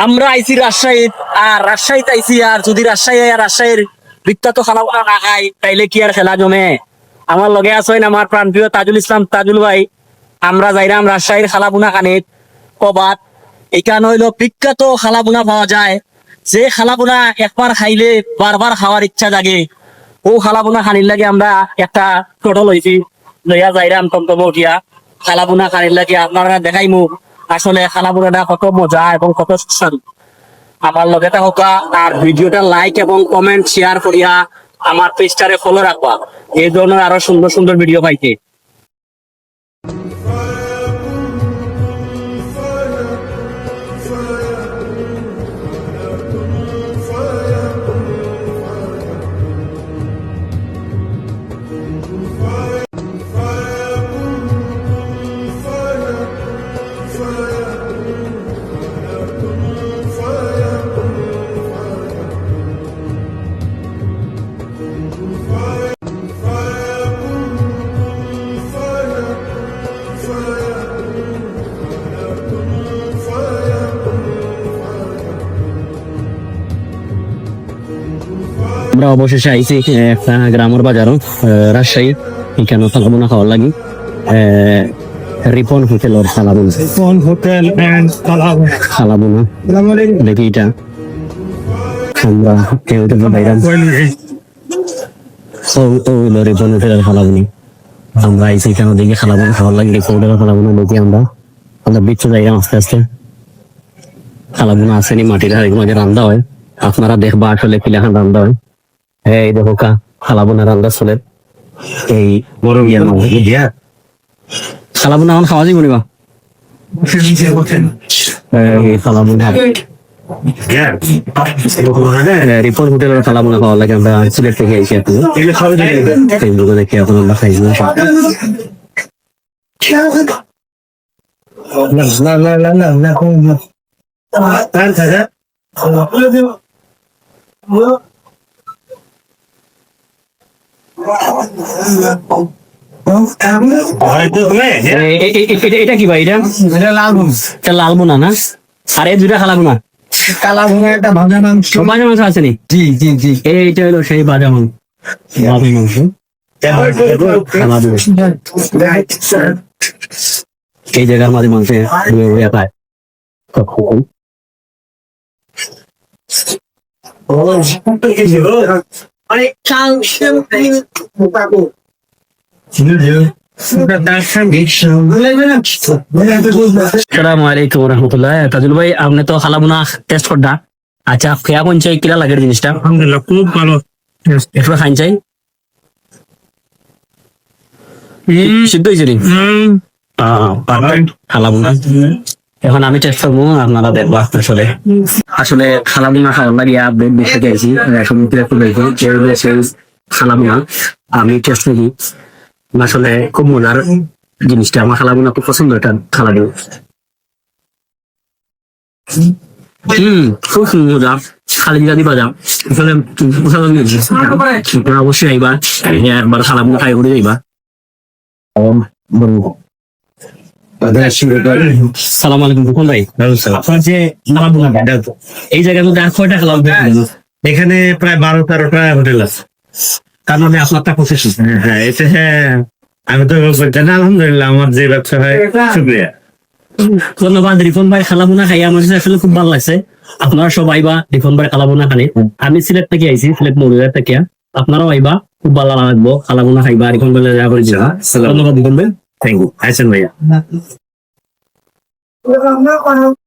আমরা আইছি রাজশাহী, আর রাজশাহীতে আইছি, আর যদি রাজশাহী আর রাজশাহীর বিখ্যাত খানা না খাই তাইলে কি আর খেলা জমে? আমার লগে আছেন আমার প্রাণপ্রিয় তাজুল ইসলাম তাজুল ভাই। আমরা যাইরাম রাজশাহীর খালাবুনা খানিত কবাত। এখানে হইলো বিখ্যাত খালাবুনা পাওয়া যায়, যে খালাবুনা একবার খাইলে বারবার খাওয়ার ইচ্ছা জাগে। ও খালাবুনা খানির লাগে আমরা একটা টোটো লইছি, লইয়া যাইরাম টমটম উঠিয়া খালাবুনা খানির লাগে আপনারা দেখাইমু আসলে খানাপুরাটা কত মজা এবং কত সুস্বাদু। আমার লগে থাকা আর ভিডিওটা লাইক এবং কমেন্ট শেয়ার করিয়া আমার পেজটারে ফলো রাখবা, এই ধরনের আরো সুন্দর সুন্দর ভিডিও পাইতে। আমরা অবশেষে আইছি একটা গ্রামের বাজারও, রাজশাহী। এখানে খালাবুনা খাওয়ার লাগি রিপন হোটেল ওর খালাবুনা, রিপন হোটেল এন্ড খালাবুনা দেখি এটা আমরা কেউ বাইরাম রিপন হোটেলের খালাবুনি। আমরা আইছি এখানে দেখি খালাবুনা খাওয়ার লাগি, রিপন হোটেলের খালাবুনা দেখি আমরা বিচ্ছু যাইরাম আস্তে আস্তে। খালাবুনা আসেনি মাটির হাড়ির মাঝে রান্না হয়, আপনারা দেখবা আসলে পিলাখান রান্না হয়। এই দেখো কা খালাবুনা রান্না চলে এই বড় ইয়ের মধ্যে। খালাবুনা এখন খাওয়া যাবে না? খালাবুনা রিপন হোটেলের খালাবুনা খাওয়া লাগে, আমরা সিলেট থেকে এসে ফেসবুকে দেখে এখন আমরা খাইছি। এটা কি ভাই? এটা লালবুনা না? আর এই দুইটা খালাবুনা, কালাভুনা একটা ভাজা মাংস। ভাজা মাংস আছে নি? জি জি জি, এইটা হলো সেই ভাজা মাংস। এই জায়গার মাঝে মাংসে পায়। আসসালামু আলাইকুম রহমতুল্লাহ। তাজুল ভাই, আপনি তো খালাবুনা টেস্ট করডা, আচ্ছা খেয়া কোন চাই কিরা লাগে জিনিসটা? আলহামদুলিল্লাহ খুব ভালো। একটু খাইন চাই, সিদ্ধ হয়েছে নি? খালাবুনা এখন আমি টেস্ট করবো, আপনারা দেখবো। আসলে আসলে খালাবুনা খাওয়ার লাগে বেশি গেছি খালাবুনা আমি টেস্ট করি। আসলে খুব মজার জিনিসটা, আমার খালাবুনা খুব পছন্দ এটা খালা দিব। খুব মজা, খালি জিরা দিবা যা আসলে অবশ্যই আইবা, একবার খালাবুনা খাই করে যাইবা। সালাম আলাইকুম রুকন ভাই। আপনার যে খালাভুনা এই জায়গার মধ্যে আর কয়টা খালাবুনা? এখানে প্রায় 12-13টা হোটেল আছে। তার মানে আপনারটা প্রফেশন? হ্যাঁ এটা হ্যাঁ, আমি তো জানি আলহামদুলিল্লাহ আমার যে ব্যবসা হয় শুক্রিয়া। ধন্যবাদ রিপন ভাই, খালাবুনা খাই আমার কাছে আসলে খুব ভালো লাগছে। আপনারা সব আইবা রিপন ভাই খালাবুনা খানি। আমি সিলেট থেকে আইছি, সিলেট মৌলভীবাজার থেকে। আপনারাও আইবা, খুব ভালো লাগবো। খালাবুনা খাইবা, রিপন ভাই যা করে দিবা। ধন্যবাদ রিপন ভাই, থ্যাংক ইউ। আইসেন ভাইয়া।